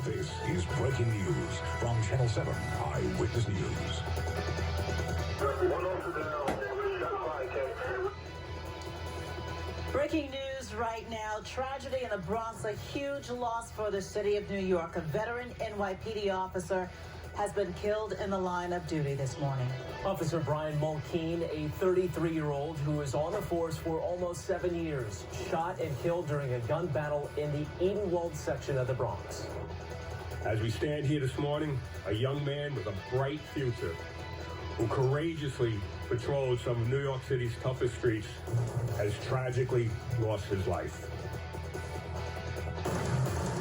This is breaking news from Channel 7 Eyewitness News. Breaking news right now. Tragedy in the Bronx, a huge loss for the city of New York. A veteran NYPD officer has been killed in the line of duty this morning. Officer Brian Mulkeen, a 33-year-old who was on the force for almost 7 years, shot and killed during a gun battle in the Edenwald section of the Bronx. As we stand here this morning, a young man with a bright future who courageously patrolled some of New York City's toughest streets has tragically lost his life.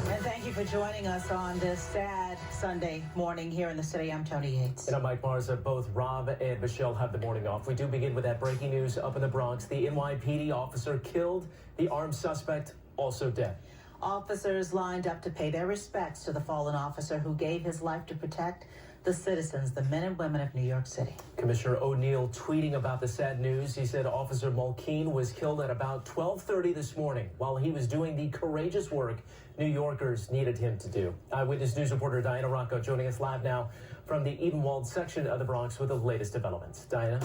And thank you for joining us on this sad Sunday morning here in the city. I'm Tony Yates. And I'm Mike Marza. Both Rob and Michelle have the morning off. We do begin with that breaking news up in the Bronx. The NYPD officer killed, the armed suspect also dead. Officers lined up to pay their respects to the fallen officer who gave his life to protect the citizens, the men and women of New York City. Commissioner O'Neill tweeting about the sad news. He said Officer Mulkeen was killed at about 12:30 this morning while he was doing the courageous work New Yorkers needed him to do. Eyewitness News reporter Diana Rocco joining us live now from the Edenwald section of the Bronx with the latest developments. Diana?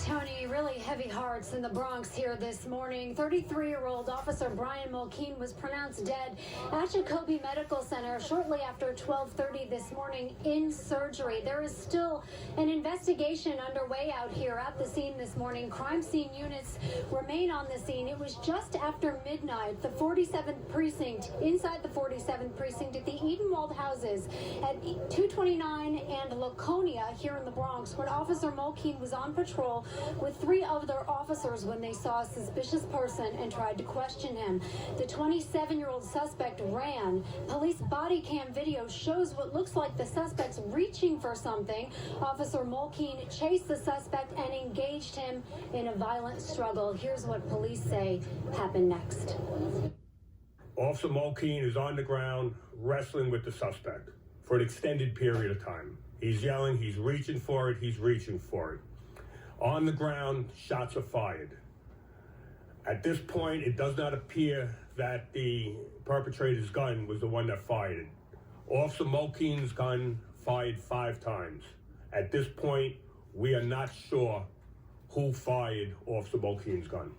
Tony, really heavy hearts in the Bronx here this morning. 33-year-old Officer Brian Mulkeen was pronounced dead at Jacoby Medical Center shortly after 12:30 this morning in surgery. There is still an investigation underway out here at the scene this morning. Crime scene units remain on the scene. It was just after midnight, the 47th precinct, inside the 47th precinct at the Edenwald houses at 229 and Laconia here in the Bronx when Officer Mulkeen was on patrol with 3 other officers when they saw a suspicious person and tried to question him. The 27-year-old suspect ran. Police body cam video shows what looks like the suspect's reaching for something. Officer Mulkeen chased the suspect and engaged him in a violent struggle. Here's what police say happened next. Officer Mulkeen is on the ground wrestling with the suspect for an extended period of time. He's yelling, he's reaching for it, he's reaching for it. On the ground, shots are fired. At this point, it does not appear that the perpetrator's gun was the one that fired it. Officer Mulkeen's gun fired 5 times. At this point, we are not sure who fired Officer Mulkeen's gun.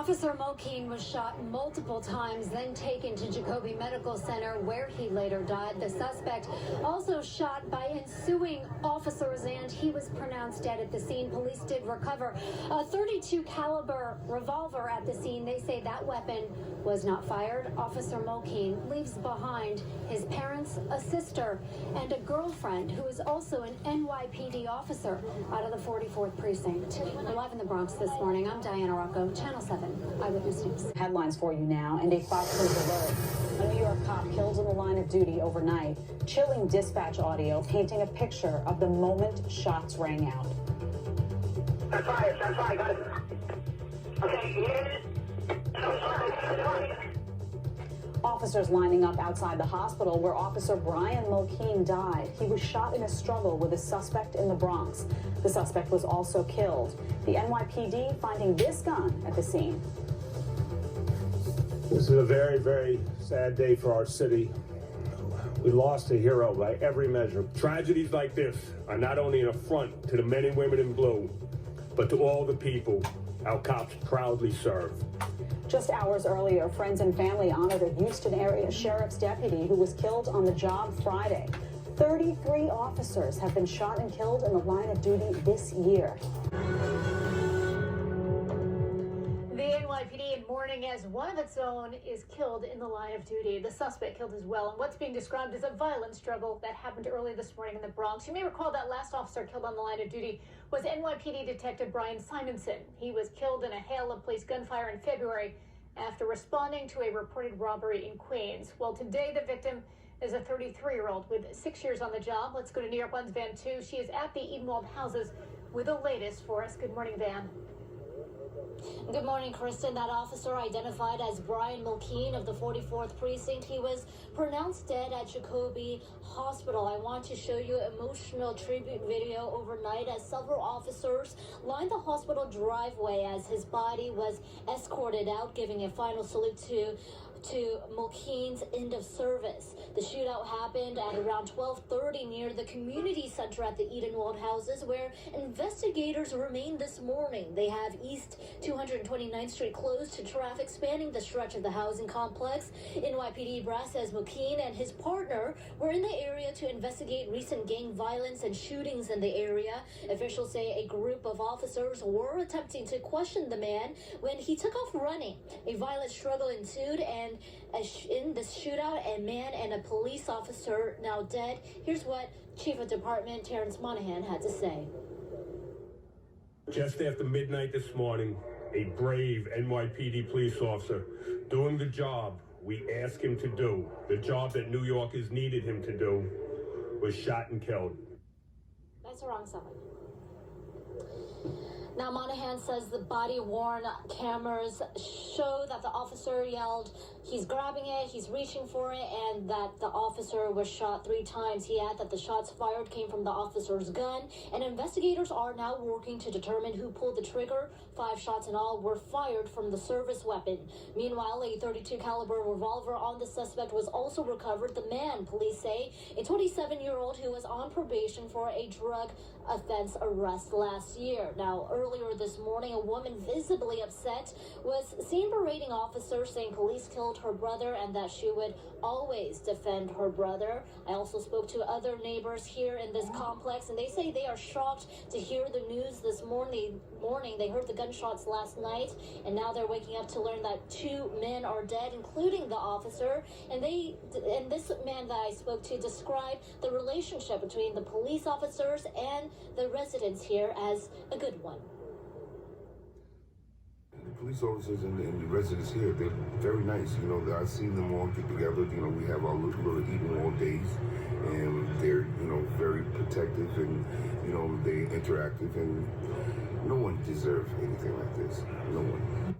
Officer Mulkeen was shot multiple times, then taken to Jacoby Medical Center, where he later died. The suspect also shot by ensuing officers, and he was pronounced dead at the scene. Police did recover a .32 caliber revolver at the scene. They say that weapon was not fired. Officer Mulkeen leaves behind his parents, a sister, and a girlfriend who is also an NYPD officer out of the 44th precinct. We're live in the Bronx this morning. I'm Diana Rocco, Channel 7. Eyewitness News. Headlines for you now, and a Fox News alert. A New York cop killed in the line of duty overnight. Chilling dispatch audio painting a picture of the moment shots rang out. That's fire, got it. Okay, Officers lining up outside the hospital where Officer Brian Mulkeen died. He was shot in a struggle with a suspect in the Bronx. The suspect was also killed. The NYPD finding this gun at the scene. This is a very, very sad day for our city. We lost a hero by every measure. Tragedies like this are not only an affront to the men and women in blue, but to all the people our cops proudly serve. Just hours earlier, friends and family honored a Houston area sheriff's deputy who was killed on the job Friday. 33 officers have been shot and killed in the line of duty this year. The NYPD in mourning as one of its own is killed in the line of duty. The suspect killed as well in what's being described as a violent struggle that happened early this morning in the Bronx. You may recall that last officer killed on the line of duty was NYPD Detective Brian Simonson. He was killed in a hail of police gunfire in February after responding to a reported robbery in Queens. Well, today the victim is a 33-year-old with 6 years on the job. Let's go to New York 1's Van 2. She is at the Edenwald houses with the latest for us. Good morning, Van. Good morning, Kristen. That officer, identified as Brian Mulkeen of the 44th Precinct, he was pronounced dead at Jacoby Hospital. I want to show you emotional tribute video overnight as several officers lined the hospital driveway as his body was escorted out, giving a final salute to Mulkeen's end of service. The shootout happened at around 12:30 near the community center at the Edenwald houses, where investigators remain this morning. They have East 229th Street closed to traffic spanning the stretch of the housing complex. NYPD brass says Mulkeen and his partner were in the area to investigate recent gang violence and shootings in the area. Officials say a group of officers were attempting to question the man when he took off running. A violent struggle ensued, and in this shootout, a man and a police officer now dead. Here's what Chief of Department Terrence Monahan had to say. Just after midnight this morning, a brave NYPD police officer doing the job we asked him to do, the job that New Yorkers needed him to do, was shot and killed. That's the wrong side. Now, Monahan says the body-worn cameras show that the officer yelled, he's grabbing it, he's reaching for it, and that the officer was shot 3 times. He added that the shots fired came from the officer's gun, and investigators are now working to determine who pulled the trigger. 5 shots in all were fired from the service weapon. Meanwhile, a .32 caliber revolver on the suspect was also recovered. The man, police say, a 27-year-old who was on probation for a drug offense arrest last year. Now, earlier this morning, a woman visibly upset was seen berating officers, saying police killed her brother and that she would always defend her brother. I also spoke to other neighbors here in this complex, and they say they are shocked to hear the news this morning. They heard the gunshots last night, and now they're waking up to learn that 2 men are dead, including the officer. And this man that I spoke to described the relationship between the police officers and the residents here as a good one. The police officers and the residents here, they're very nice. You know, I've seen them all get together. You know, we have our little eating all days, and they're, you know, very protective, and, you know, they interactive, and no one deserves anything like this. No one.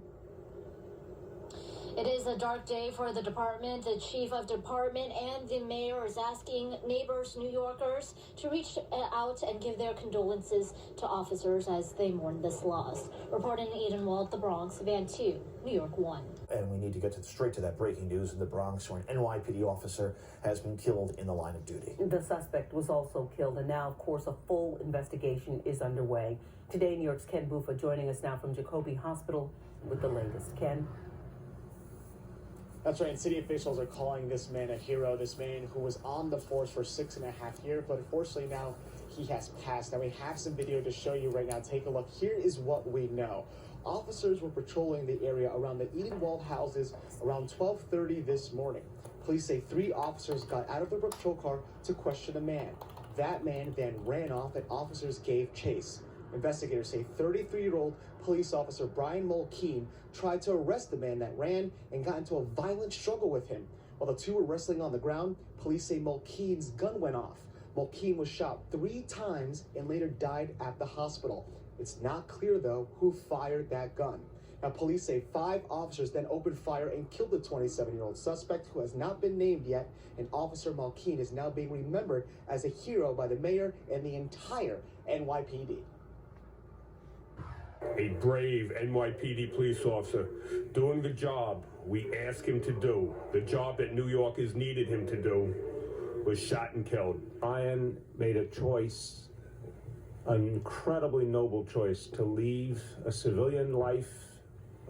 It is a dark day for the department. The chief of department and the mayor is asking neighbors, New Yorkers, to reach out and give their condolences to officers as they mourn this loss. Reporting in Edenwald, the Bronx, Van 2, New York 1. And we need to get straight to that breaking news in the Bronx, where an NYPD officer has been killed in the line of duty. The suspect was also killed, and now, of course, a full investigation is underway. Today, New York's Ken Buffa joining us now from Jacoby Hospital with the latest. Ken? That's right, and city officials are calling this man a hero, this man who was on the force for 6.5 years, but unfortunately now he has passed. Now we have some video to show you right now. Take a look. Here is what we know. Officers were patrolling the area around the Edenwald houses around 12:30 this morning. Police say 3 officers got out of their patrol car to question a man. That man then ran off and officers gave chase. Investigators say 33-year-old police officer Brian Mulkeen tried to arrest the man that ran and got into a violent struggle with him. While the 2 were wrestling on the ground, police say Mulkeen's gun went off. Mulkeen was shot 3 times and later died at the hospital. It's not clear, though, who fired that gun. Now, police say 5 officers then opened fire and killed the 27-year-old suspect, who has not been named yet, and Officer Mulkeen is now being remembered as a hero by the mayor and the entire NYPD. A brave NYPD police officer doing the job we asked him to do, the job that New Yorkers needed him to do, was shot and killed. Brian made a choice, an incredibly noble choice, to leave a civilian life,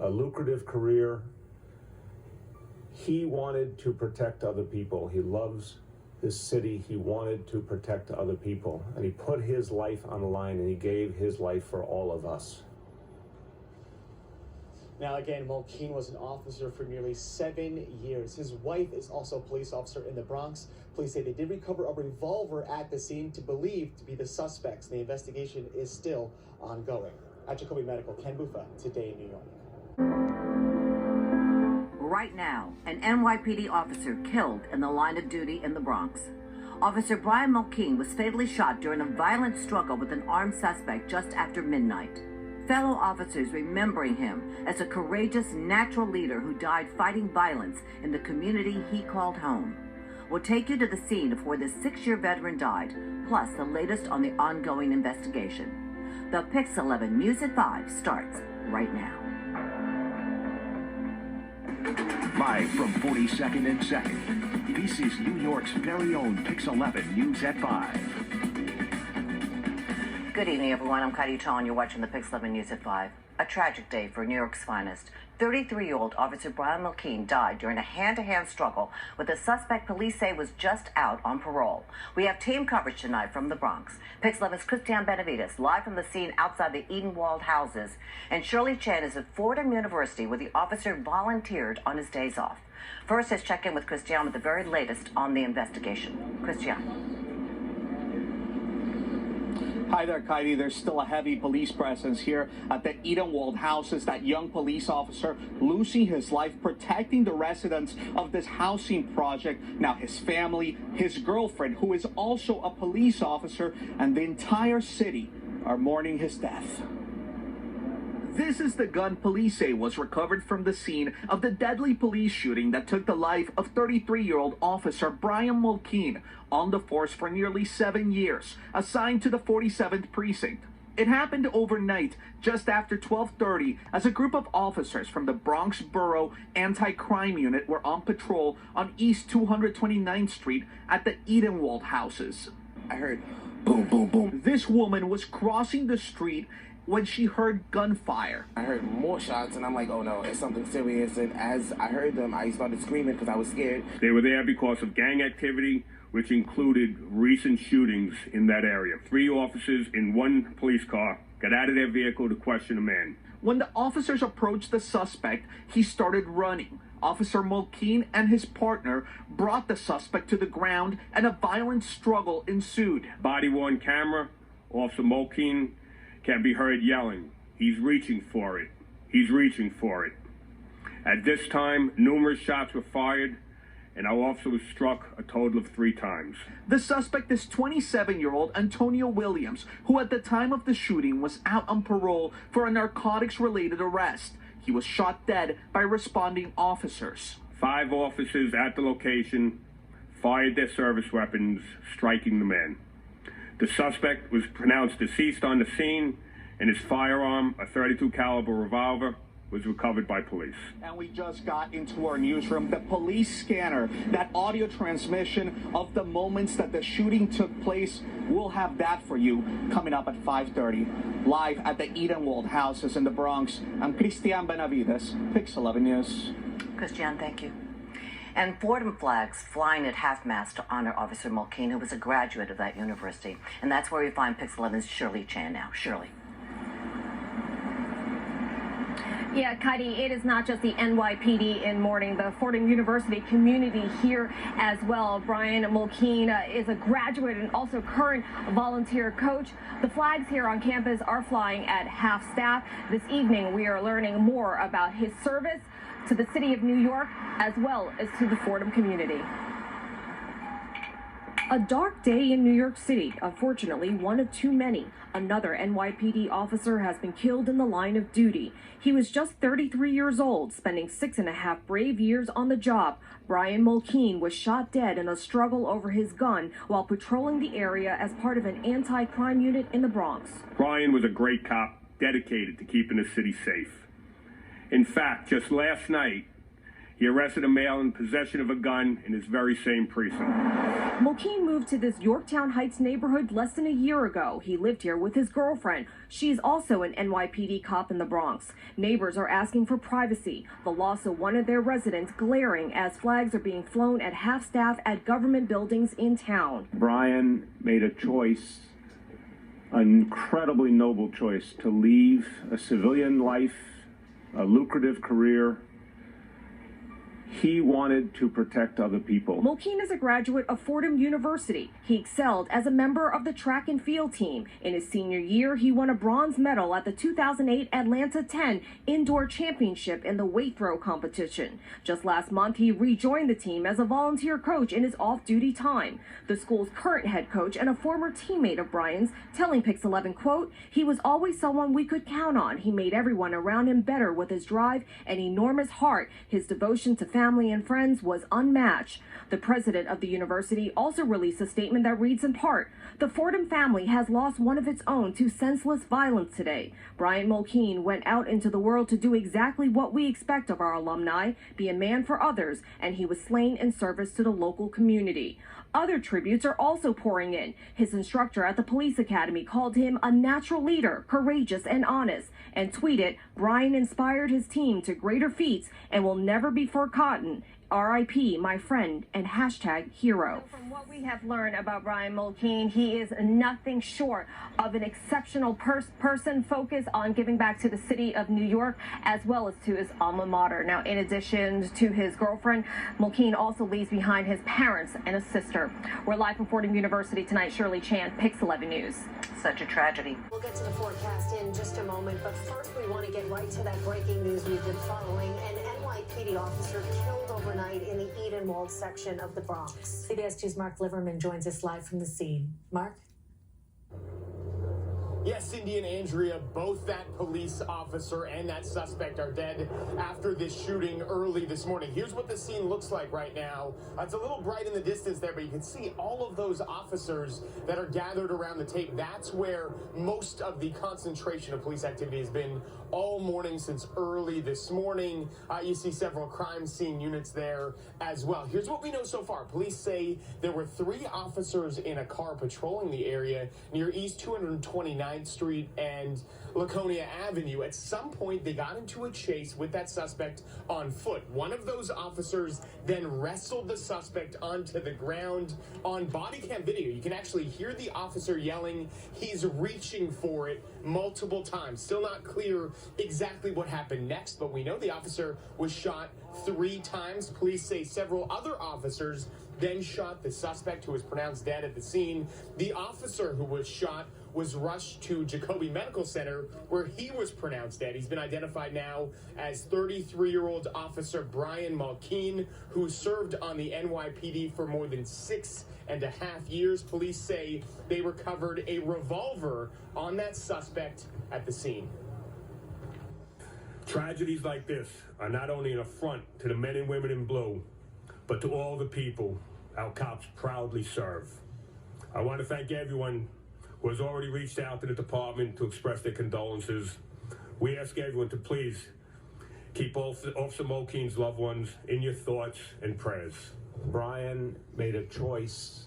a lucrative career. He wanted to protect other people. He loves this city. He wanted to protect other people, and he put his life on the line, and he gave his life for all of us. Now, again, Mulkeen was an officer for nearly 7 years. His wife is also a police officer in the Bronx. Police say they did recover a revolver at the scene to believe to be the suspects. The investigation is still ongoing. At Jacoby Medical, Ken Buffa, Today in New York. Right now, an NYPD officer killed in the line of duty in the Bronx. Officer Brian Mulkeen was fatally shot during a violent struggle with an armed suspect just after midnight. fellow officers remembering him as a courageous natural leader who died fighting violence in the community he called home. We'll take you to the scene of where the 6-year veteran died, plus the latest on the ongoing investigation. The Pix 11 News at 5 starts right now. Live from 42nd and 2nd, this is New York's very own Pix 11 News at 5. Good evening, everyone. I'm Kaidi Chong. You're watching the Pix 11 News at 5. A tragic day for New York's finest. 33-year-old Officer Brian Mulkeen died during a hand-to-hand struggle with a suspect police say was just out on parole. We have team coverage tonight from the Bronx. Pix 11's Christiane Benavides live from the scene outside the Eden-walled houses. And Shirley Chan is at Fordham University where the officer volunteered on his days off. First, let's check in with Christiane with the very latest on the investigation. Christiane. Hi there, Kaidi. There's still a heavy police presence here at the Eden-walled houses. That young police officer losing his life protecting the residents of this housing project. Now his family, his girlfriend, who is also a police officer, and the entire city are mourning his death. This is the gun police say was recovered from the scene of the deadly police shooting that took the life of 33-year-old Officer Brian Mulkeen, on the force for nearly 7 years, assigned to the 47th Precinct. It happened overnight, just after 12:30, as a group of officers from the Bronx Borough Anti-Crime Unit were on patrol on East 229th Street at the Eden-walled houses. I heard boom, boom, boom. This woman was crossing the street when she heard gunfire. I heard more shots and I'm like, oh no, it's something serious. And as I heard them, I started screaming because I was scared. They were there because of gang activity, which included recent shootings in that area. 3 officers in 1 police car got out of their vehicle to question a man. When the officers approached the suspect, he started running. Officer Mulkeen and his partner brought the suspect to the ground and a violent struggle ensued. Body-worn camera, Officer Mulkeen can be heard yelling, "He's reaching for it. He's reaching for it." At this time, numerous shots were fired, and our officer was struck a total of 3 times. The suspect is 27-year-old Antonio Williams, who at the time of the shooting was out on parole for a narcotics-related arrest. He was shot dead by responding officers. 5 officers at the location fired their service weapons, striking the man. The suspect was pronounced deceased on the scene, and his firearm, a .32 caliber revolver, was recovered by police. And we just got into our newsroom. The police scanner, that audio transmission of the moments that the shooting took place, we'll have that for you coming up at 5:30. Live at the Eden-walled houses in the Bronx, I'm Christiane Benavides, Pix 11 News. Christiane, thank you. And Fordham flags flying at half-mast to honor Officer Mulkeen, who was a graduate of that university. And that's where we find Pix 11's Shirley Chan now. Shirley. Yeah, Kaidi, it is not just the NYPD in mourning. The Fordham University community here as well. Brian Mulkeen is a graduate and also current volunteer coach. The flags here on campus are flying at half-staff. This evening, we are learning more about his service to the city of New York as well as to the Fordham community. A dark day in New York City, unfortunately one of too many. Another NYPD officer has been killed in the line of duty. He was just 33 years old, spending 6.5 brave years on the job. Brian Mulkeen was shot dead in a struggle over his gun while patrolling the area as part of an anti-crime unit in the Bronx. Brian was a great cop, dedicated to keeping the city safe. In fact, just last night, he arrested a male in possession of a gun in his very same precinct. Mulkeen moved to this Yorktown Heights neighborhood less than a year ago. He lived here with his girlfriend. She's also an NYPD cop in the Bronx. Neighbors are asking for privacy. The loss of one of their residents glaring as flags are being flown at half-staff at government buildings in town. Brian made a choice, an incredibly noble choice, to leave a civilian life, a lucrative career. He wanted to protect other people. Mulkeen is a graduate of Fordham University. He excelled as a member of the track and field team. In his senior year, he won a bronze medal at the 2008 Atlanta 10 Indoor Championship in the weight throw competition. Just last month, he rejoined the team as a volunteer coach in his off-duty time. The school's current head coach and a former teammate of Brian's telling Pix 11, quote, "He was always someone we could count on. He made everyone around him better with his drive and enormous heart. His devotion to family and friends was unmatched." The president of the university also released a statement that reads in part, "The Fordham family has lost one of its own to senseless violence today. Brian Mulkeen went out into the world to do exactly what we expect of our alumni, be a man for others, and he was slain in service to the local community." Other tributes are also pouring in. His instructor at the police academy called him a natural leader, courageous and honest, and tweeted, "Brian inspired his team to greater feats and will never be forgotten. RIP, my friend," and #hero. From what we have learned about Brian Mulkeen, he is nothing short of an exceptional person focused on giving back to the city of New York as well as to his alma mater. Now, in addition to his girlfriend, Mulkeen also leaves behind his parents and a sister. We're live from Fordham University tonight. Shirley Chan, Pix 11 News. Such a tragedy. We'll get to the forecast in just a moment, but first we want to get right to that breaking news we've been following. An NYPD officer killed overnight in the Edenwald section of the Bronx. CBS 2's Mark Liverman joins us live from the scene. Mark? Yes, Cindy and Andrea, both that police officer and that suspect are dead after this shooting early this morning. Here's what the scene looks like right now. It's a little bright in the distance there, but you can see all of those officers that are gathered around the tape. That's where most of the concentration of police activity has been all morning since early this morning. You see several crime scene units there as well. Here's what we know so far. Police say there were 3 officers in a car patrolling the area near East 229th Street and Laconia Avenue. At some point, they got into a chase with that suspect on foot. One of those officers then wrestled the suspect onto the ground. On body cam video, you can actually hear the officer yelling, "He's reaching for it," multiple times. Still not clear exactly what happened next, but we know the officer was shot 3 times. Police say several other officers then shot the suspect, who was pronounced dead at the scene. The officer who was shot was rushed to Jacoby Medical Center, where he was pronounced dead. He's been identified now as 33-year-old Officer Brian Mulkeen, who served on the NYPD for more than 6.5 years. Police say they recovered a revolver on that suspect at the scene. Tragedies like this are not only an affront to the men and women in blue, but to all the people our cops proudly serve. I want to thank everyone who has already reached out to the department to express their condolences. We ask everyone to please keep Officer Mulkeen's loved ones in your thoughts and prayers. Brian made a choice,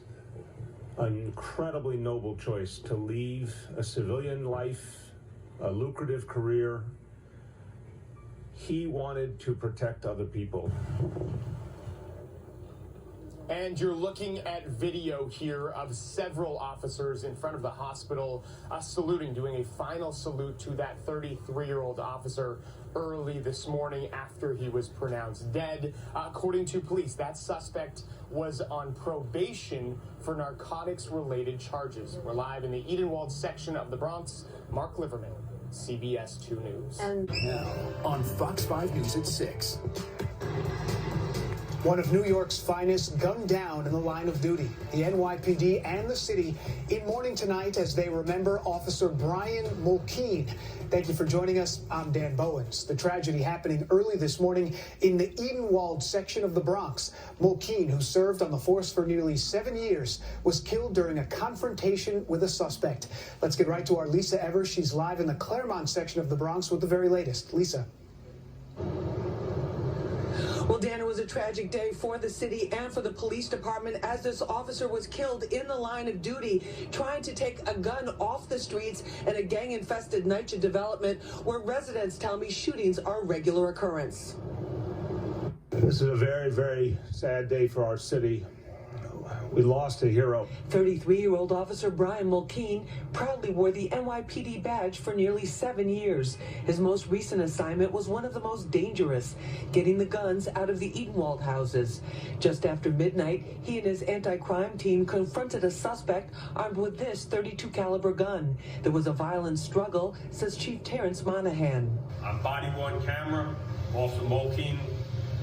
an incredibly noble choice, to leave a civilian life, a lucrative career. He wanted to protect other people. And you're looking at video here of several officers in front of the hospital saluting, doing a final salute to that 33-year-old officer early this morning after he was pronounced dead. According to police, that suspect was on probation for narcotics-related charges. We're live in the Edenwald section of the Bronx. Mark Liverman, CBS 2 News. And now on Fox 5 News at 6. One of New York's finest gunned down in the line of duty. The NYPD and the city in mourning tonight as they remember Officer Brian Mulkeen. Thank you for joining us. I'm Dan Bowens. The tragedy happening early this morning in the Edenwald section of the Bronx. Mulkeen, who served on the force for nearly 7 years, was killed during a confrontation with a suspect. Let's get right to our Lisa Evers. She's live in the Claremont section of the Bronx with the very latest. Lisa. Well, Dan, it was a tragic day for the city and for the police department as this officer was killed in the line of duty trying to take a gun off the streets in a gang-infested NYCHA development where residents tell me shootings are a regular occurrence. This is a very, very sad day for our city. We lost a hero. 33-year-old Officer Brian Mulkeen proudly wore the NYPD badge for nearly 7 years. His most recent assignment was one of the most dangerous, getting the guns out of the Edenwald houses. Just after midnight, he and his anti-crime team confronted a suspect armed with this .32 caliber gun. There was a violent struggle, says Chief Terrence Monahan. On body-worn camera, Officer Mulkeen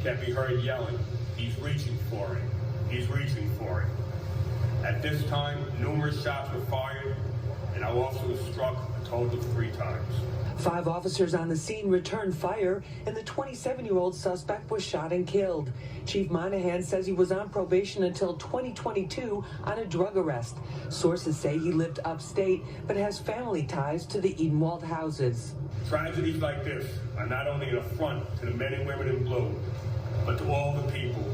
can be heard yelling, "He's reaching for it. He's reaching for it." At this time, numerous shots were fired, and our officer was struck a total of 3 times. 5 officers on the scene returned fire, and the 27-year-old suspect was shot and killed. Chief Monahan says he was on probation until 2022 on a drug arrest. Sources say he lived upstate, but has family ties to the Edenwald houses. Tragedies like this are not only an affront to the men and women in blue, but to all the people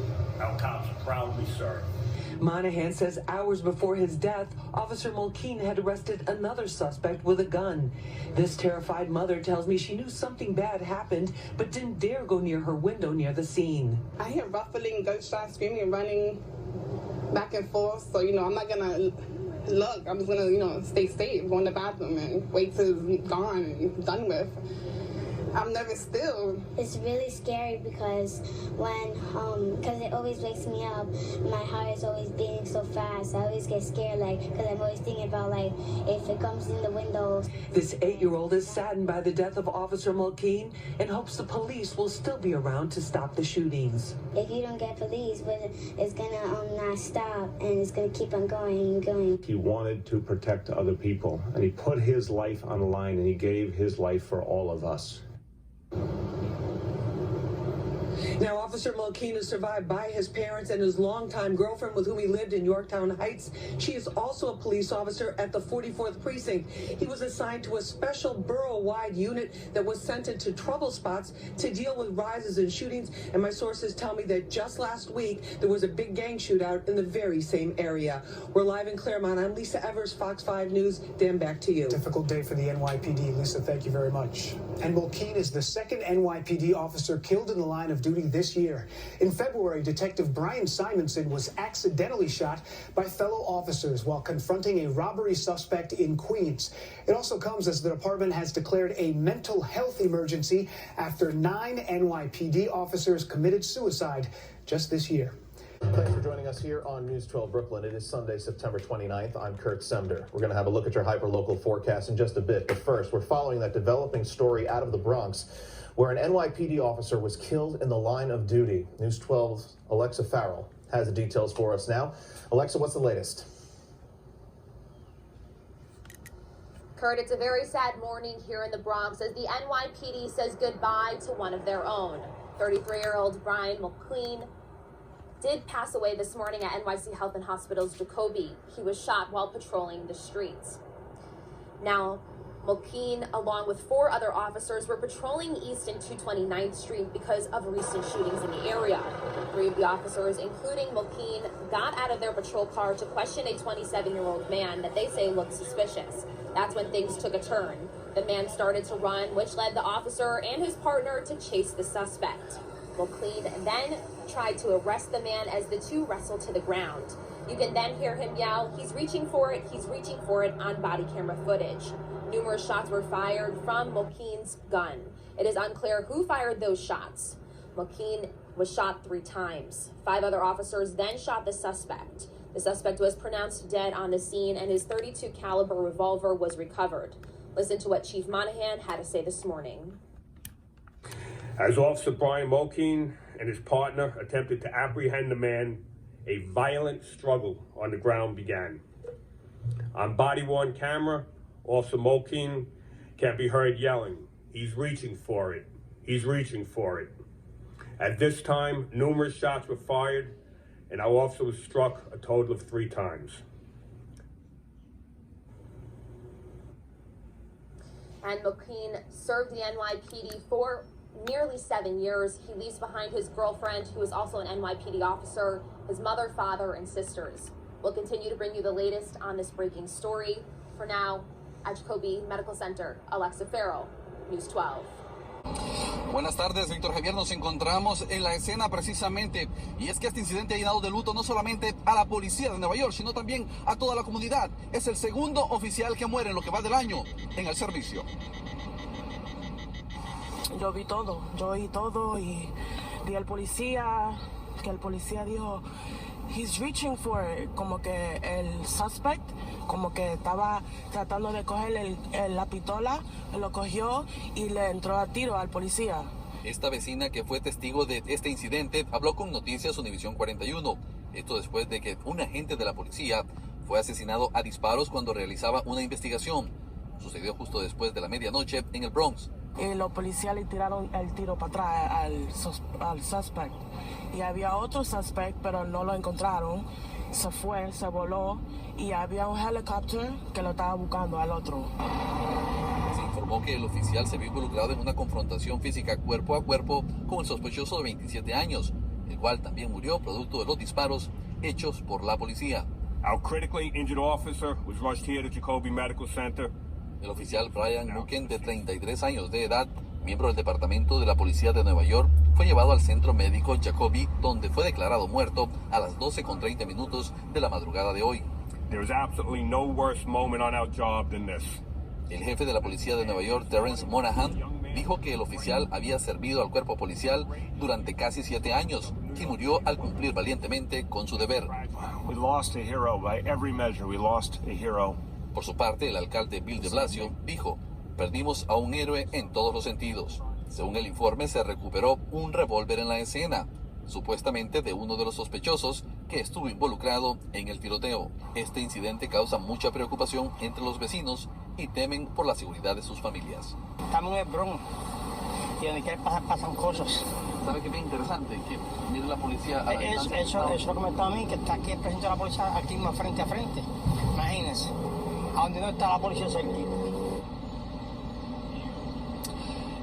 our cops proudly serve. Monahan says hours before his death, Officer Mulkeen had arrested another suspect with a gun. This terrified mother tells me she knew something bad happened, but didn't dare go near her window near the scene. I hear ruffling, gunshots, screaming, and running back and forth. So, I'm not gonna look. I'm just gonna, stay safe, go in the bathroom and wait till it's gone and done with. I'm nervous still. It's really scary because because it always wakes me up. My heart is always beating so fast. I always get scared, because I'm always thinking about, if it comes in the window. This 8-year-old is saddened by the death of Officer Mulkeen and hopes the police will still be around to stop the shootings. If you don't get police, it's gonna not stop, and it's gonna keep on going and going. He wanted to protect other people, and he put his life on the line, and he gave his life for all of us. Now, Officer Mulkeen is survived by his parents and his longtime girlfriend with whom he lived in Yorktown Heights. She is also a police officer at the 44th Precinct. He was assigned to a special borough-wide unit that was sent into trouble spots to deal with rises in shootings. And my sources tell me that just last week, there was a big gang shootout in the very same area. We're live in Claremont. I'm Lisa Evers, Fox 5 News. Dan, back to you. Difficult day for the NYPD. Lisa, thank you very much. And Mulkeen is the second NYPD officer killed in the line of duty this year. In February, Detective Brian Simonson was accidentally shot by fellow officers while confronting a robbery suspect in Queens. It also comes as the department has declared a mental health emergency after 9 NYPD officers committed suicide just this year. Thanks for joining us here on News 12 Brooklyn. It is Sunday, September 29th. I'm Kurt Semder. We're going to have a look at your hyper-local forecast in just a bit. But first, we're following that developing story out of the Bronx where an NYPD officer was killed in the line of duty. News 12's Alexa Farrell has the details for us now. Alexa, what's the latest? Kurt, it's a very sad morning here in the Bronx as the NYPD says goodbye to one of their own. 33-year-old Brian Mulkeen did pass away this morning at NYC Health and Hospital's Jacoby. He was shot while patrolling the streets. Now, Mulkeen, along with 4 other officers, were patrolling East and 229th Street because of recent shootings in the area. 3 of the officers, including Mulkeen, got out of their patrol car to question a 27-year-old man that they say looked suspicious. That's when things took a turn. The man started to run, which led the officer and his partner to chase the suspect. Mulkeen then tried to arrest the man as the 2 wrestled to the ground. You can then hear him yell, "He's reaching for it, he's reaching for it," on body camera footage. Numerous shots were fired from Mulkeen's gun. It is unclear who fired those shots. Mulkeen was shot 3 times. 5 other officers then shot the suspect. The suspect was pronounced dead on the scene and his .32 caliber revolver was recovered. Listen to what Chief Monahan had to say this morning. As Officer Brian Mulkeen and his partner attempted to apprehend the man, a violent struggle on the ground began. On body-worn camera, Officer Mulkeen can be heard yelling, "He's reaching for it. He's reaching for it." At this time, numerous shots were fired, and our officer was struck a total of 3 times. And Mulkeen served the NYPD for nearly 7 years. He leaves behind his girlfriend, who is also an NYPD officer, his mother, father, and sisters. We'll continue to bring you the latest on this breaking story. For now, at Jacoby Medical Center, Alexa Farrell, News 12. Buenas tardes, Víctor Javier. Nos encontramos en la escena precisamente, y es que este incidente ha llenado de luto no solamente a la policía de Nueva York, sino también a toda la comunidad. Es el segundo oficial que muere en lo que va del año en el servicio. Yo vi todo y vi al policía, que el policía dijo, he's reaching for it, como que el suspect, como que estaba tratando de coger la pistola, lo cogió y le entró a tiro al policía. Esta vecina que fue testigo de este incidente habló con Noticias Univisión 41. Esto después de que un agente de la policía fue asesinado a disparos cuando realizaba una investigación. Sucedió justo después de la medianoche en el Bronx. Y los policías le tiraron el tiro para atrás al suspect. Y había otro suspect, pero no lo encontraron. Se fue, se voló y había un helicóptero que lo estaba buscando al otro. Se informó que el oficial se vio involucrado en una confrontación física cuerpo a cuerpo con el sospechoso de 27 años, el cual también murió producto de los disparos hechos por la policía. Our critically injured officer was rushed here to Jacoby Medical Center. El oficial Brian Mulkeen, de 33 años de edad, miembro del Departamento de la Policía de Nueva York, fue llevado al centro médico Jacoby, donde fue declarado muerto a las 12:30 de la madrugada de hoy. There's absolutely no worse moment on our job than this. El jefe de la policía de Nueva York, Terrence Monahan, dijo que el oficial había servido al cuerpo policial durante casi 7 años y murió al cumplir valientemente con su deber. We lost a hero by every measure. We lost a hero. Por su parte, el alcalde Bill de Blasio dijo, perdimos a un héroe en todos los sentidos. Según el informe, se recuperó un revólver en la escena, supuestamente de uno de los sospechosos que estuvo involucrado en el tiroteo. Este incidente causa mucha preocupación entre los vecinos y temen por la seguridad de sus familias. Estamos en el Bronx y donde quiera pasan cosas. ¿Sabe qué es interesante? Que mire la policía a la distancia. Eso es lo que me está a mí, que está aquí el presidente de la policía, aquí mismo frente a frente. Imagínense, a donde no está la policía cerquita.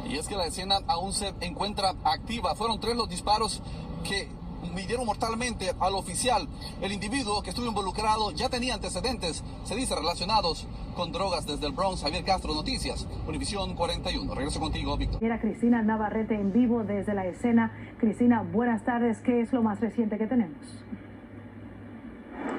Y es que la escena aún se encuentra activa. Fueron 3 los disparos que hirieron mortalmente al oficial. El individuo que estuvo involucrado ya tenía antecedentes, se dice, relacionados con drogas. Desde el Bronx, Javier Castro, Noticias Univisión 41. Regreso contigo, Víctor. Era Cristina Navarrete en vivo desde la escena. Cristina, buenas tardes. ¿Qué es lo más reciente que tenemos?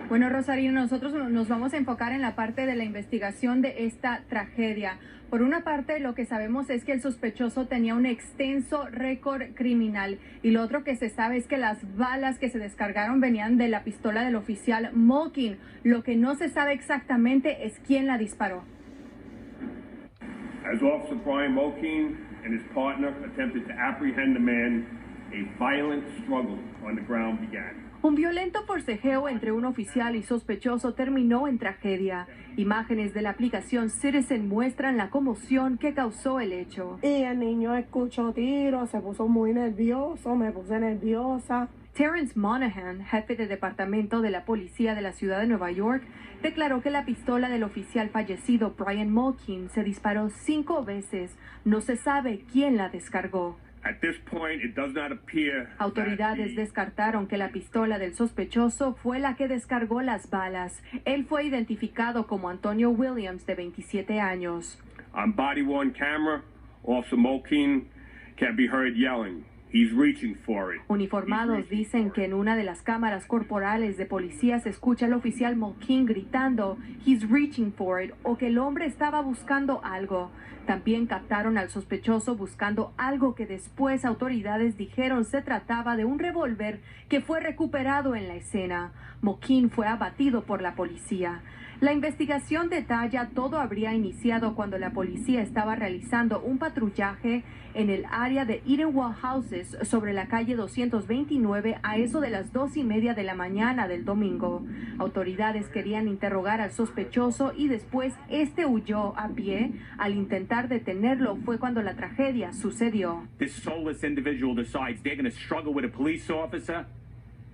Bueno, Rosario, nosotros nos vamos a enfocar en la parte de la investigación de esta tragedia. Por una parte, lo que sabemos es que el sospechoso tenía un extenso récord criminal, y lo otro que se sabe es que las balas que se descargaron venían de la pistola del oficial Mulkeen. Lo que no se sabe exactamente es quién la disparó. As Officer Brian Mulkeen and his partner attempted to apprehend the man, a violent struggle on the ground began. Un violento forcejeo entre un oficial y sospechoso terminó en tragedia. Imágenes de la aplicación Citizen muestran la conmoción que causó el hecho. Y el niño escuchó tiros, se puso muy nervioso, me puse nerviosa. Terrence Monahan, jefe de departamento de la policía de la ciudad de Nueva York, declaró que la pistola del oficial fallecido Brian Mulkeen se disparó 5 veces. No se sabe quién la descargó. At this point, it does not appear Autoridades descartaron que la pistola del sospechoso fue la que descargó las balas. Él fue identificado como Antonio Williams, de 27 años. On body-worn camera, Officer Mulkeen can be heard yelling. He's reaching for it. Uniformados dicen que en una de las cámaras corporales de policía se escucha al oficial Mulkeen gritando "He's reaching for it", o que el hombre estaba buscando algo. También captaron al sospechoso buscando algo que después autoridades dijeron se trataba de un revólver que fue recuperado en la escena. Mulkeen fue abatido por la policía. La investigación detalla todo habría iniciado cuando la policía estaba realizando un patrullaje en el área de Edenwald Houses sobre la calle 229 a eso de las 2:30 de la mañana del domingo. Autoridades querían interrogar al sospechoso y después este huyó a pie. Al intentar detenerlo fue cuando la tragedia sucedió. This soulless individual decides they're going to struggle with a police officer.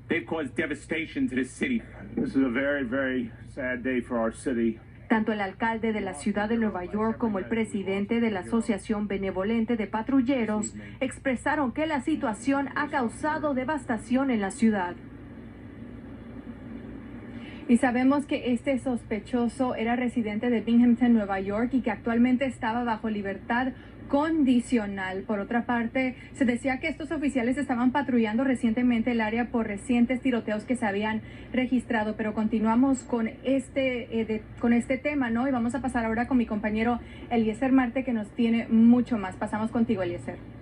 They've caused devastation to this city. This is a very, very sad day for our city. Tanto el alcalde de la ciudad de Nueva York como el presidente de la Asociación Benevolente de Patrulleros expresaron que la situación ha causado devastación en la ciudad. Y sabemos que este sospechoso era residente de Binghamton, Nueva York, y que actualmente estaba bajo libertad condicional. Por otra parte, se decía que estos oficiales estaban patrullando recientemente el área por recientes tiroteos que se habían registrado, pero continuamos con este tema, ¿no? Y vamos a pasar ahora con mi compañero Eliezer Marte, que nos tiene mucho más. Pasamos contigo, Eliezer.